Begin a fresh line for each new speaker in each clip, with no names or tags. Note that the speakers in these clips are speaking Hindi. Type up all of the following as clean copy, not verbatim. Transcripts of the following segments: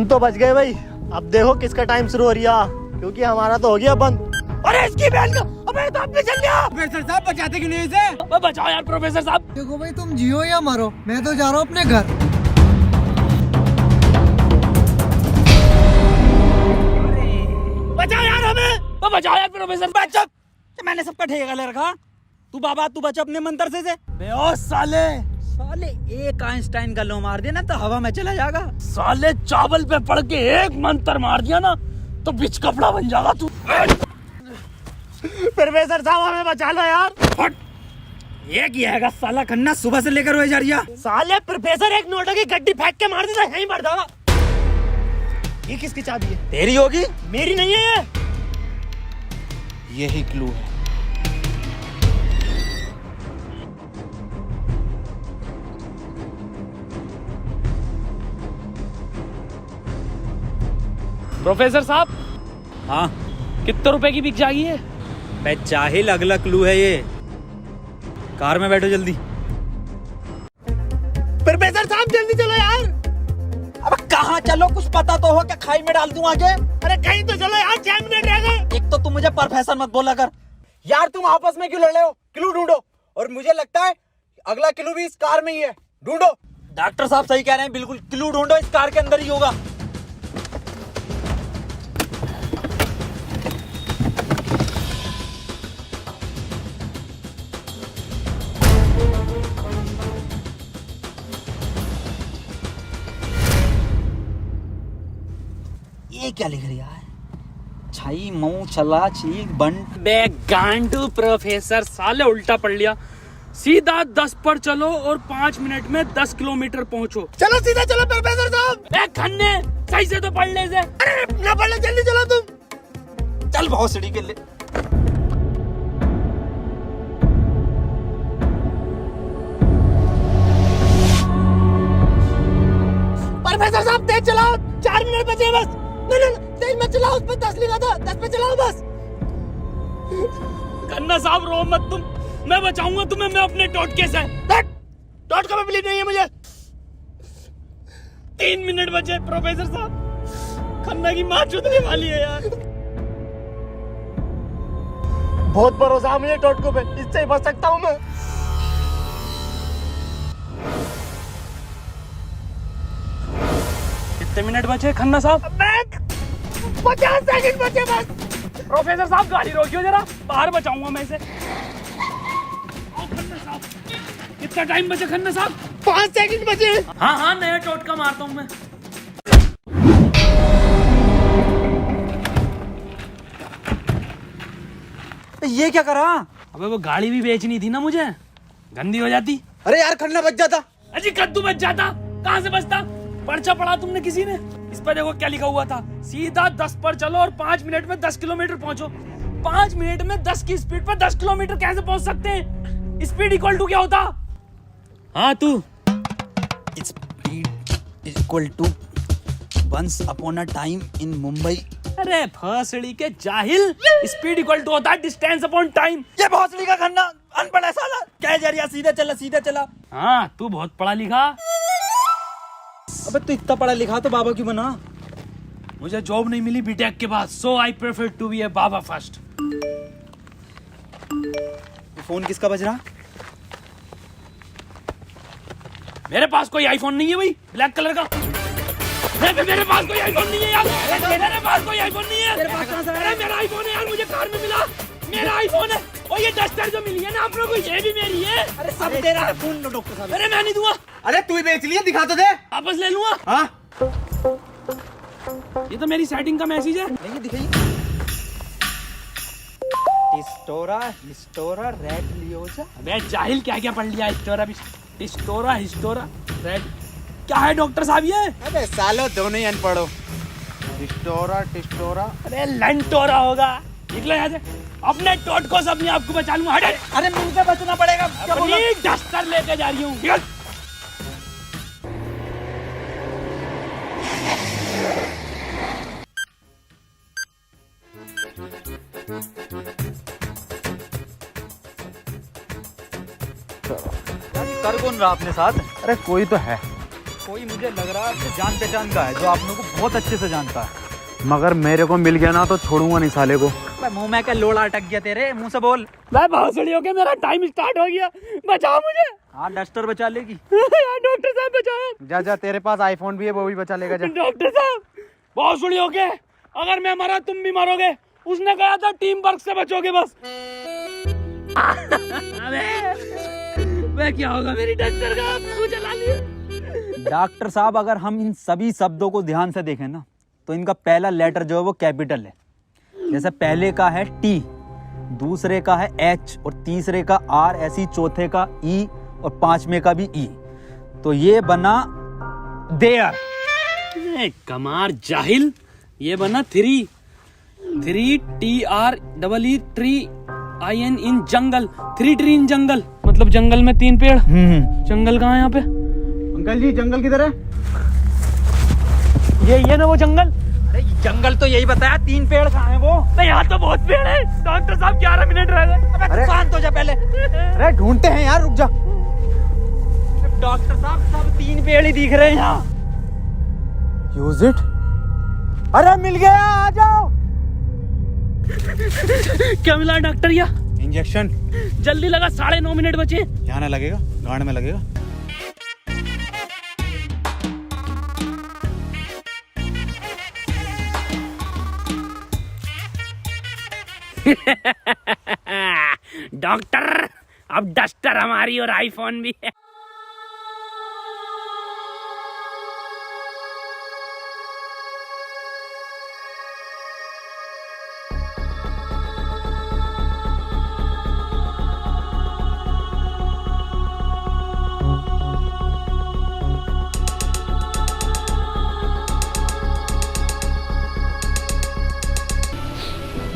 हम तो बच गए भाई। अब देखो किसका टाइम शुरू हो रहा, क्योंकि हमारा तो हो गया बंद। अरे इसकी बहन का, अबे तो आपने चल गया।
प्रोफेसर साहब बचाते क्यों नहीं इसे?
बचाओ यार प्रोफेसर साहब।
देखो भाई तुम जियो या मरो, मैं तो जा रहा हूँ अपने घर।
बचाओ यार हमें, बचाओ यार प्रोफेसर।
बच, मैंने सबका ठेका ले रखा। तू बाबा तू बच अपने मंत्र से।
बे ओ साले
साले एक आइंस्टाइन का लो मार दिया ना तो हवा में चला जाएगा।
साले चावल पे पड़ के एक मंत्र मार दिया ना तो बिच कपड़ा बन जाएगा तू।
प्रोफेसर साहब हमें बचा लो यार।
हट।
ये किया है साला खन्ना सुबह से लेकर हुए जा रही है।
साले प्रोफेसर एक नोटों की गड्डी फेंक के मार देता, यहीं मर जाएगा। ये किसकी चाबी है?
तेरी होगी,
मेरी नहीं है ये।
यही क्लू है।
प्रोफेसर साहब
हाँ
कितने रुपए की बिक जाएगी है?
मैं जाहिल, अगला क्लू है ये। कार में बैठो जल्दी।
प्रोफेसर साहब जल्दी चलो यार।
अब कहाँ चलो, कुछ पता तो हो क्या खाई में डाल दूं आगे?
अरे कहीं तो चलो यार, 6 मिनट रह गए।
एक तो तुम मुझे प्रोफेसर मत बोला कर यार। तुम आपस में क्यों लड़ रहे हो? क्लू ढूंढो। और मुझे लगता है अगला क्लू भी इस कार में ही है। ढूंढो। डॉक्टर साहब सही कह रहे हैं, बिल्कुल क्लू ढूंढो, इस कार के अंदर ही होगा। ये क्या लिख रही है? छाई मऊ चला चीक बंट।
बे गांडू प्रोफेसर साले उल्टा पढ़ लिया। सीधा 10 पर चलो और 5 मिनट में 10 किलोमीटर पहुंचो।
चलो सीधा चलो प्रोफेसर साहब।
ए खन्ने सही से तो पढ़ ले से।
अरे ना पढ़ ले, जल्दी चलो तुम।
चल बहुत सीढ़ी के ले।
प्रोफेसर साहब तेज चलाओ, 4 मिनट बचे बस। नहीं तेज मत चलाओ, उस पर 10 लिखा था, 10 पे चलाओ बस।
खन्ना साहब रो मत तुम, मैं बचाऊंगा तुम्हें, मैं अपने टोटके से।
डॉट का भी बिलीव नहीं है मुझे।
3 मिनट बचे प्रोफेसर साहब। खन्ना की माँ चुदने वाली है यार।
बहुत भरोसा है मुझे टोटको पे, इससे ही बच सकता हूँ मैं।
कितने मिनट बचे खन्ना साहब?
50 सेकंड बचे बस।
प्रोफेसर साहब गाड़ी रोकियो जरा, बाहर बचाऊंगा मैं इसे। खन्ना साहब कितना टाइम बचा खन्ना साहब?
5 सेकंड बचे।
हाँ हाँ नया टोटका मारता हूँ मैं।
ये क्या करा?
अबे वो गाड़ी भी बेचनी थी ना मुझे, गंदी हो जाती।
अरे यार खन्ना बच जाता।
अजी कद्दू बच जाता, कहाँ से बचता? पर्चा पढ़ा तुमने किसी ने? इस पर देखो क्या लिखा हुआ था, सीधा 10 पर चलो और 5 मिनट में 10 किलोमीटर पहुंचो। 5 मिनट में 10 की स्पीड पर 10 किलोमीटर कैसे पहुंच सकते हैं? स्पीड इक्वल टू क्या होता? हाँ तू।
Speed equal to once upon a time in Mumbai.
अरे भोसड़ी के जाहिल, स्पीड इक्वल टू होता है डिस्टेंस अपॉन टाइम।
ये भोसड़ी का खन्ना अनपढ़ है साला। क्या जा रही है? सीधा चला सीधा चला।
हाँ तू बहुत पढ़ा लिखा।
अबे तू इतना पढ़ा लिखा तो बाबा क्यों बना?
मुझे जॉब नहीं मिली बीटेक के बाद, so I prefer to be a baba first.
Phone किसका बज रहा?
मेरे पास कोई आईफोन नहीं है भाई, ब्लैक कलर का। मेरे पास कोई आईफोन नहीं है यार। मेरे पास कोई आईफोन नहीं है। अरे मेरा आईफोन है यार, मुझे कार में मिला। मेरा आईफोन है। और ये डस्टर जो मिली है ना आप लोगों को, ये भी मेरी है।
अरे सब तेरा है। फोन लो डॉक्टर साहब।
अरे मैं नहीं दूंगा।
अरे तू ही बेच लिया, दिखा तो दे।
वापस ले लूंगा।
हाँ
ये तो मेरी सेटिंग का मैसेज है।
नहीं दिखाइए। टिस्टोरा हिस्टोरा रेड लियोजा।
अबे जाहिल क्या क्या पढ़ लिया? हिस्टोरा रेड क्या है डॉक्टर साहब ये?
अबे सालो दोनों ही अनपढ़ हो। टिस्टोरा।
अरे लंटोरा होगा। निकलो यहाँ से, अपने टोटको से अपने आप को बचा लूंगा। हट।
अरे मुंह से बचना पड़ेगा। क्या बोला?
अपनी डस्टर लेके जा रही हूँ। निकल।
कर कौन रहा अपने साथ?
अरे कोई तो है।
कोई मुझे लग रहा है कि जान पहचान का है जो आप लोगों को बहुत अच्छे से जानता है, मगर मेरे को मिल गया ना तो छोड़ूंगा नहीं साले को। मुंह में क्या लोड़ा अटक गया तेरे मुंह से बोल।
मैं भोसड़ी हो गया, मेरा टाइम स्टार्ट हो गया, बचाओ मुझे।
हाँ डस्टर बचा लेगी।
यार डॉक्टर साहब बचाओ।
जा जा, तेरे पास आईफोन भी है, वो भी बचा लेगा। जा
डॉक्टर साहब भोसड़ी हो गए, अगर मैं मरा तुम भी मरोगे। उसने कहा था टीम वर्क से बचोगे बस। मैं क्या होगा मेरी डस्टर का, मुझे चला लिया।
डॉक्टर साहब, अगर हम इन सभी शब्दों को ध्यान से देखें ना तो इनका पहला लेटर जो है वो कैपिटल है। जैसे पहले का है टी, दूसरे का है एच और तीसरे का आर, ऐसी चौथे का ई और पांचवें का भी ई। तो ये बना देयर।
कमार जाहिल, ये बना three TREE tree IN in jungle, 3 tree in jungle, मतलब जंगल में 3 पेड़। जंगल कहाँ है यहाँ पे?
अंकल जी जंगल किधर है?
ये ना वो जंगल।
अरे जंगल तो यही बताया, 3 पेड़ कहाँ है वो?
नहीं यहाँ तो बहुत पेड़ है। डॉक्टर साहब 11 मिनट रह गए।
अरे शांत हो जा पहले। अरे ढूंढते हैं यार, रुक जा। डॉक्टर साहब सब 3 पेड़ ही दिख रहे हैं यहाँ। Use it. अरे मिल गया, आ जाओ।
क्या मिला डॉक्टर? या
इंजेक्शन
जल्दी लगा, 9.5 मिनट बचे।
यहाँ ना लगेगा, गांड में लगेगा।
डॉक्टर अब डस्टर हमारी और आईफोन भी है।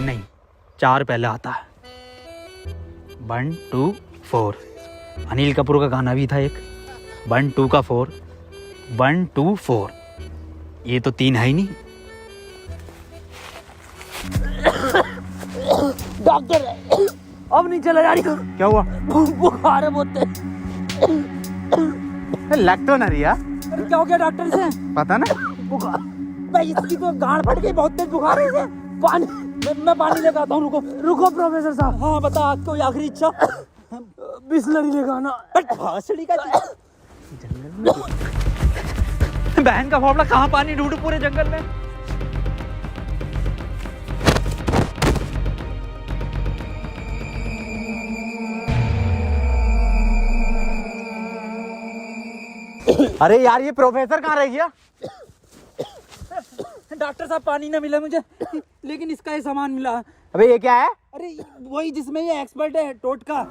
नहीं, 4 पहले आता है। 1 2 4। अनिल कपूर का गाना भी था एक, 1 2 का 4, 1 2 4। ये तो 3 है ही नहीं।
डॉक्टर अब नहीं चला जा रही।
क्या हुआ?
बुखार है बहुत तेज।
लग तो नहीं रहा।
अरे क्या हो गया डॉक्टर से?
पता ना।
बुखार भाई, इसकी तो गांड फट गई, बहुत तेज बुखार है इसे। पानी मैं पानी लेकर आता हूँ। रुको प्रोफेसर साहब। हाँ बता, आज कोई आखिरी इच्छा? बिस्लरी लेकर आना। भाषड़ी का
बहन का फोफड़ा, कहाँ पानी ढूंढूं पूरे जंगल में? अरे यार ये प्रोफेसर कहाँ रह गया?
डॉक्टर साहब पानी ना मिला मुझे, लेकिन इसका ये सामान मिला।
अबे ये क्या है?
अरे वही जिसमें ये एक्सपर्ट है, टोटका।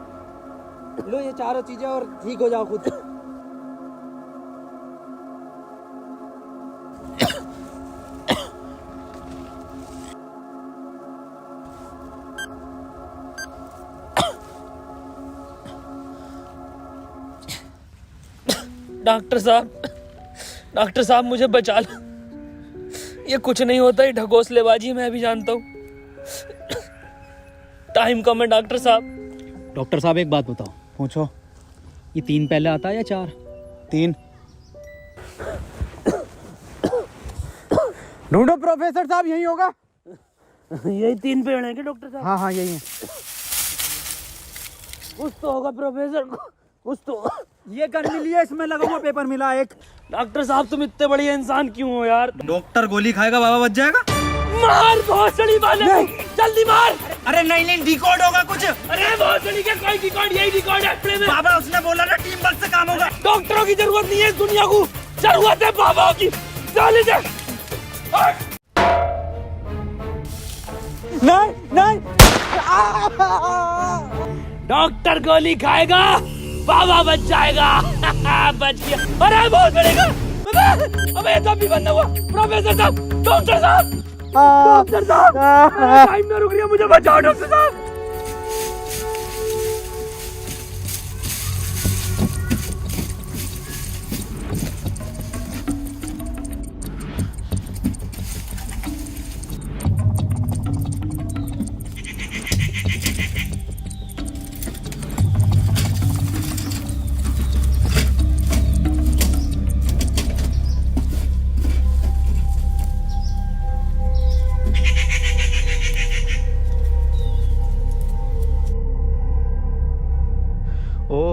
लो ये चारों चीजें और ठीक हो जाओ खुद।
डॉक्टर साहब मुझे बचा लो। ये कुछ नहीं होता, ये ढकोसलेबाजी मैं भी जानता हूँ। टाइम कम है डॉक्टर साहब।
डॉक्टर साहब एक बात बताओ। पूछो। ये 3 पहले आता है या 4? 3। ढूंढो प्रोफेसर साहब, यही होगा।
यही 3 पेड़ हैं क्या डॉक्टर साहब?
हाँ हाँ यही है।
कुछ तो होगा प्रोफेसर, कुछ तो।
ये गन मिली है, इसमें लगा हुआ पेपर मिला एक।
डॉक्टर साहब तुम इतने बढ़िया इंसान क्यों हो यार?
डॉक्टर गोली खाएगा, बाबा बच जाएगा।
मार भोसड़ी वाले, जल्दी मार।
अरे नहीं डिकोड होगा कुछ।
अरे भोसड़ी का कोई डिकोड, यही डिकोड है अपने में।
बाबा उसने बोला ना टीम वर्क से काम होगा।
डॉक्टरों की जरूरत नहीं है इस दुनिया को, जरूरत है बाबाओं की। चल इधर।
नहीं
डॉक्टर गोली खाएगा, बाबा बच जाएगा। बच गया। अरे बहुत बड़ेगा। अबे ये तो अभी बंद हुआ। प्रोफेसर साहब, डॉक्टर साहब, टाइम ना रुक रही है, मुझे बचाओ डॉक्टर साहब।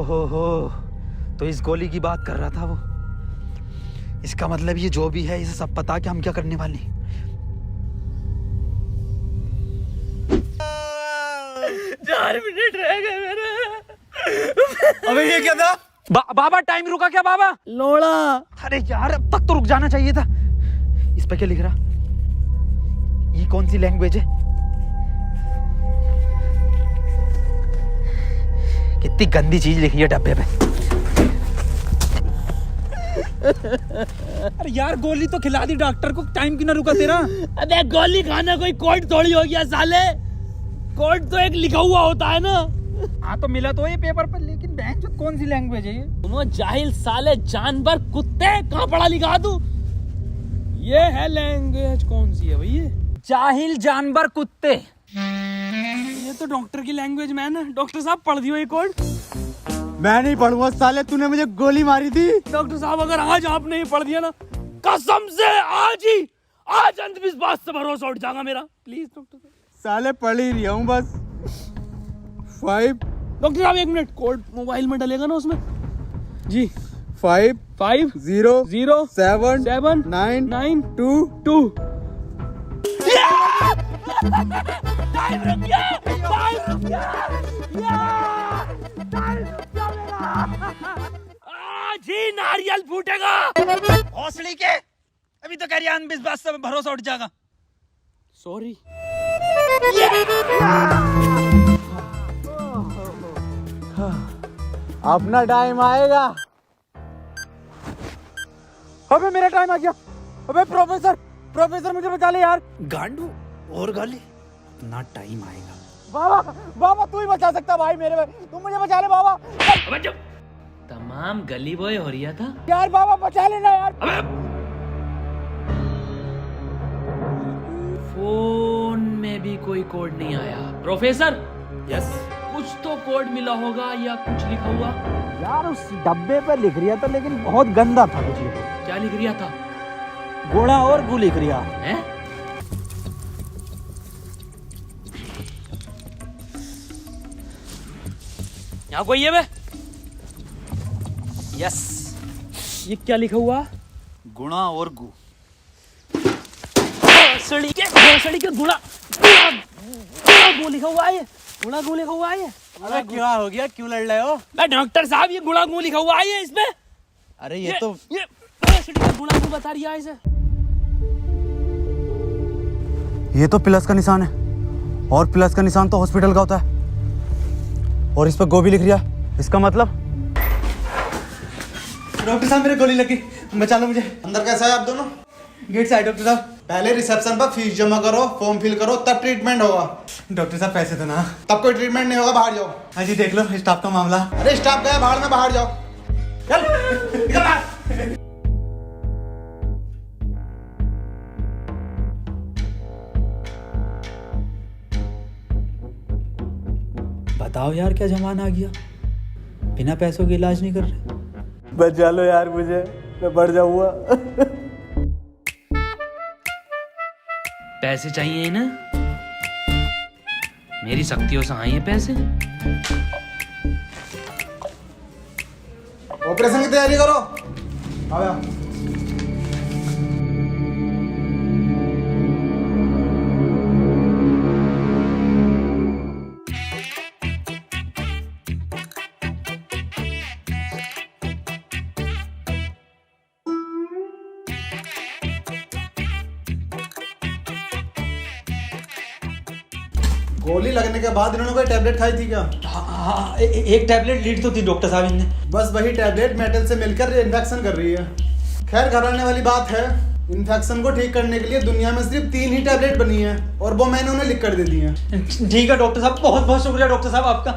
हो, तो इस गोली की बात कर रहा था वो। इसका मतलब ये जो भी है इसे सब पता कि हम क्या करने वाले हैं।
4 मिनट रह गए मेरे।
अबे ये क्या था? बाबा टाइम रुका क्या बाबा?
लोड़ा।
अरे यार अब तक तो रुक जाना चाहिए था। इस पे क्या लिख रहा? ये कौन सी लैंग्वेज है? कितनी गंदी चीज लिखी है डब्बे पे।
अरे यार गोली तो खिला दी डॉक्टर को, टाइम क्यों ना रुका तेरा?
अबे गोली खाना कोई कोड थोड़ी हो गया साले। कोड तो एक लिखा हुआ होता है ना।
हाँ तो मिला तो ये पेपर पर, लेकिन बहन जो कौन सी लैंग्वेज है ये?
तुम जाहिल साले जानवर कुत्ते, कहाँ पढ़ा लिखा तू? ये है लैंग्वेज कौन सी है भाई? ये
जाहिल जानवर कुत्ते।
ये तो डॉक्टर की लैंग्वेज मैन है। डॉक्टर साहब पढ़ दियो ये कोड।
मैं नहीं पढ़ूंगा साले, तूने मुझे गोली मारी थी।
डॉक्टर साहब अगर आज आपने ये पढ़ दिया ना, कसम से आज अंधविश्वास से भरोसा उठ जाएगा मेरा। प्लीज डॉक्टर साहब।
साले पढ़ ही रहा हूँ बस। 5
डॉक्टर साहब 1 मिनट, कोड मोबाइल में डलेगा ना उसमें? जी
5
5
0
0
7
7
9
9
2
2। टाइम रुक गया, टाइम रुक गया, टाइम रुक गया मेरा। आज ही नारियल फूटेगा।
हौसले के अभी तो करिए अंधविश्वास से भरोसा उठ जाएगा।
सॉरी।
अपना टाइम आएगा।
अबे मेरा टाइम आ गया। अबे प्रोफेसर मुझे बचा ले यार।
गांडू और गाली, अपना टाइम आएगा।
बाबा तू ही बचा सकता भाई मेरे, तुम मुझे बचा ले बाबा।
अबे जब तमाम गली बॉय हो रहा था
यार बाबा बचा लेना यार।
अबे फोन में भी कोई कोड नहीं आया। प्रोफेसर
यस
कुछ तो कोड मिला होगा या कुछ लिखा हुआ?
यार उस डब्बे पर लिख रिया था, लेकिन बहुत गंदा था कुछ लिखा।
क्या लिख रिया था?
घोड़ा और गु लिख रिया
हैं? यहाँ कोई है बे?
यस,
ये क्या लिखा हुआ?
गुणा और गु।
भोसड़ी के गुणा गु लिखा हुआ है। गुणा गु लिखा हुआ है।
अबे क्या हो गया, क्यों लड़ रहे हो?
मैं डॉक्टर साहब ये गुणा गु लिखा हुआ है इसमें।
अरे ये तो
भोसड़ी का गुणा गु बता रही है इसे।
ये तो प्लस का निशान है, और प्लस का निशान तो हॉस्पिटल का होता है, और इस पर गोभी लिख रिया। इसका मतलब डॉक्टर साहब मेरे गोली लगी, बचा लो मुझे।
अंदर कैसा है आप दोनों?
गेट से आए डॉक्टर साहब।
पहले रिसेप्शन पर फीस जमा करो, फॉर्म फिल करो, तब ट्रीटमेंट होगा।
डॉक्टर साहब पैसे तो ना।
तब कोई ट्रीटमेंट नहीं होगा, बाहर जाओ।
हाँ जी देख लो स्टाफ का मामला।
अरे स्टाफ गया बाहर में, बाहर जाओ। चल निकल बाहर।
बताओ यार क्या जमाना आ गया, बिना पैसों के इलाज नहीं कर रहे।
बचा लो यार मुझे, मैं बढ़ जाऊंगा।
पैसे चाहिए ना? मेरी शक्तियों से आए हैं पैसे।
ऑपरेशन की तैयारी करो। आओ यार। गोली लगने के बाद इन्होंने कोई टैबलेट खाई थी क्या?
हाँ एक टैबलेट लीड तो थी डॉक्टर साहब इनने।
बस वही टैबलेट मेटल से मिलकर इन्फेक्शन कर रही है। खैर घबराने वाली बात है, इन्फेक्शन को ठीक करने के लिए दुनिया में सिर्फ 3 ही टैबलेट बनी है, और वो मैंने उन्हें लिख कर दे दी है।
ठीक है डॉक्टर साहब, बहुत बहुत शुक्रिया डॉक्टर साहब आपका।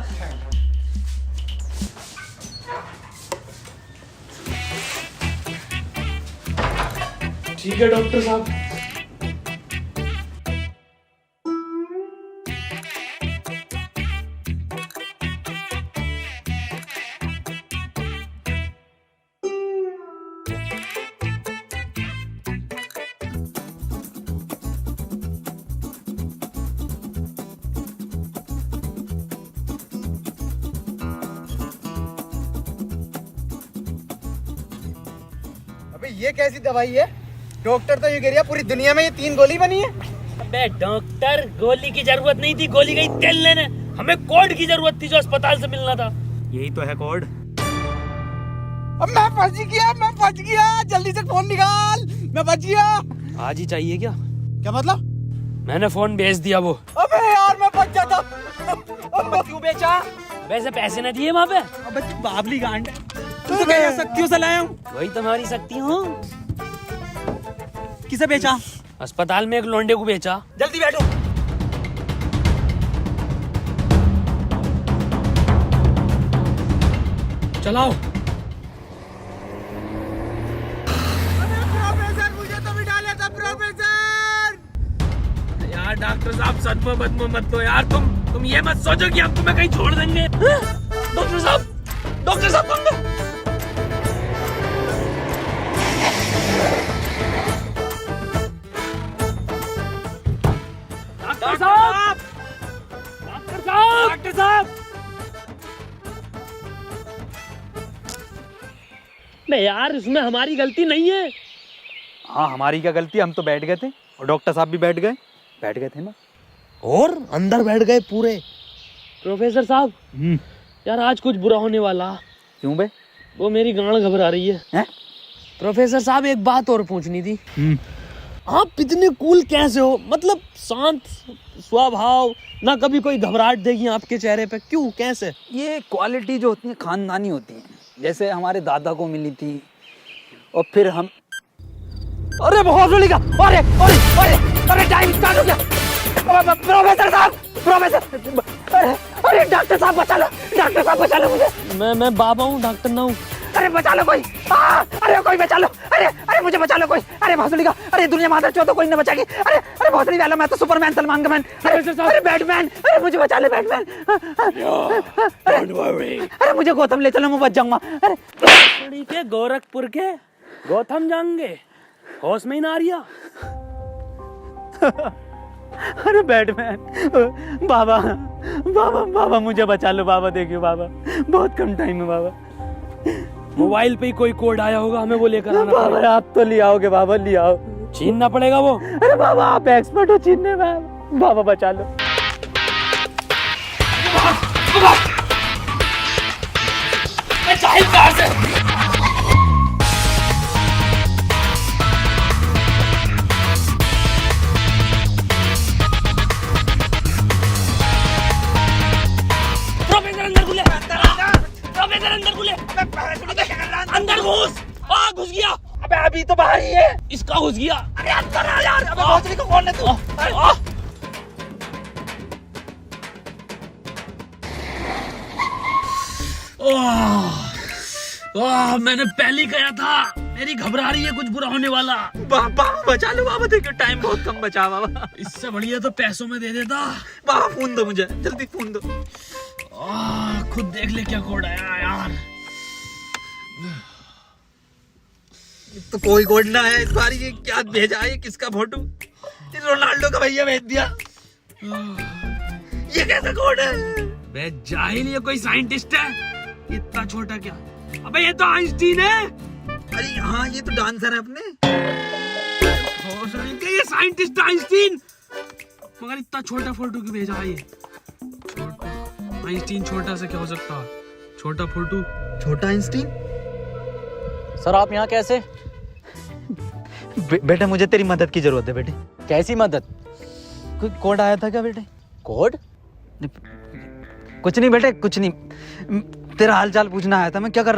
ठीक है डॉक्टर साहब।
ये कैसी दवाई है? डॉक्टर तो ये कह रहा पूरी दुनिया में ये 3 गोली बनी है।
अबे डॉक्टर, गोली की जरूरत नहीं थी, गोली गई तेल लेने। हमें कोड की जरूरत थी जो अस्पताल से मिलना था।
यही तो है कोड।
अब मैं फंस गया, जल्दी से फोन निकाल, मैं बच गया।
आज ही चाहिए क्या?
क्या मतलब?
मैंने फोन भेज दिया वो।
अबे यार मैं बच जाता। अब क्यों बेचा?
वैसे पैसे न दिए वहाँ पे।
अबे बाबली गांड, तू तो कह रहा शक्तियों से लाया हूँ।
वही तुम्हारी शक्ति हूँ।
किसे बेचा?
अस्पताल में एक लोंडे को बेचा।
जल्दी बैठो।
चलाओ।
प्रोफेसर, मुझे तो बिठा लिया था प्रोफेसर।
यार डॉक्टर साहब, सदमा बदमा मत दो यार। तुम ये मत सोचो कि हम तुम्हें कहीं छोड़ देंगे। डॉक्टर साहब, डॉक्टर साहब तुम। डॉक्टर साहब, डॉक्टर साहब, डॉक्टर साहब। नहीं यार, इसमें हमारी गलती नहीं है।
हाँ, हमारी क्या गलती, हम तो बैठ गए थे और डॉक्टर साहब भी बैठ गए थे ना।
और अंदर बैठ गए पूरे। प्रोफेसर साहब, यार आज कुछ बुरा होने वाला।
क्यों बे?
वो मेरी गांड घबरा रही है।
हैं?
प्रोफेसर साहब, एक बात और पूछनी थी। आप इतने कूल कैसे हो? मतलब शांत स्वभाव, ना कभी कोई घबराहट देगी आपके चेहरे पे, क्यों, कैसे?
ये क्वालिटी जो होती है खानदानी होती है। जैसे हमारे दादा को मिली थी और फिर हम। अरे बहुत जल्दी का। अरे अरे अरे अरे टाइम स्टार्ट हो गया। प्रोफेसर साहब, प्रोफेसर, अरे डॉक्टर साहब बचा लो, डॉक्टर साहब बचा लो मुझे।
मैं बाबा हूँ, डॉक्टर ना हूँ।
अरे बचा लो कोई। अरे कोई बचा लो। अरे मुझे बचा लो कोई। अरे भोसड़ी का, अरे दुनिया माता चो तो कोई नहीं बचाएगी। अरे भोसड़ी वाला, मैं तो सुपरमैन, सलमान का मैन। अरे बैटमैन, अरे मुझे बचा ले बैटमैन। अरे मुझे गौतम ले चलो, मैं बच जाऊंगा।
अरे के गोरखपुर के गौतम जाएंगे, होश में ही ना आ रिया।
अरे बैटमैन, बाबा बाबा बाबा मुझे बचा लो बाबा। देखियो बाबा, बहुत कम टाइम है बाबा।
मोबाइल पे ही कोई कोड आया होगा, हमें वो लेकर आना
बाबा
पड़ेगा।
आप तो ले आओगे बाबा, ले आओ।
छीनना पड़ेगा वो।
अरे बाबा आप एक्सपर्ट हो छीनने में, बाबा बचा लो।
प्रोफेसर अंदर घुले, प्रोफेसर अंदर घुले। अंदर घुस। घुस गया।
अबे अभी तो बाहर ही है।
इसका घुस गया।
अरे अंदर आ यार। अबे भोसड़ी को खोलने तू।
मैंने पहले ही कहा था, मेरी घबरा रही है, कुछ बुरा होने वाला।
बाबा बचा लो बाबा, देखो टाइम बहुत कम बचा बाबा।
इससे बढ़िया तो पैसों में दे देता।
बाबा फोन दो मुझे, जल्दी फोन दो।
खुद देख ले क्या कोड आया यार।
तो कोई कोड ना है इस बार। ये क्या भेजा है, किसका फोटो? रोनाल्डो का भैया भेज दिया। ये कैसा कोड है?
बे जाहिल, ये कोई साइंटिस्ट है? इतना छोटा क्या? अबे ये तो आइंस्टीन है।
अरे हाँ, ये तो डांसर है अपने।
ये साइंटिस्ट आइंस्टीन, मगर इतना छोटा फोटो क्यों भेजा है? ये छोटा आइंस्टीन, छोटा से क्या हो सकता? छोटा फोटो,
छोटा आइंस्टीन।
सर आप यहाँ कैसे? बेटा मुझे तेरी मदद की जरूरत है बेटे।
कैसी मदद?
कोई कोड आया था क्या बेटे?
कोड?
कुछ नहीं बेटे, कुछ नहीं। तेरा हाल चाल पूछना आया था। मैं क्या कर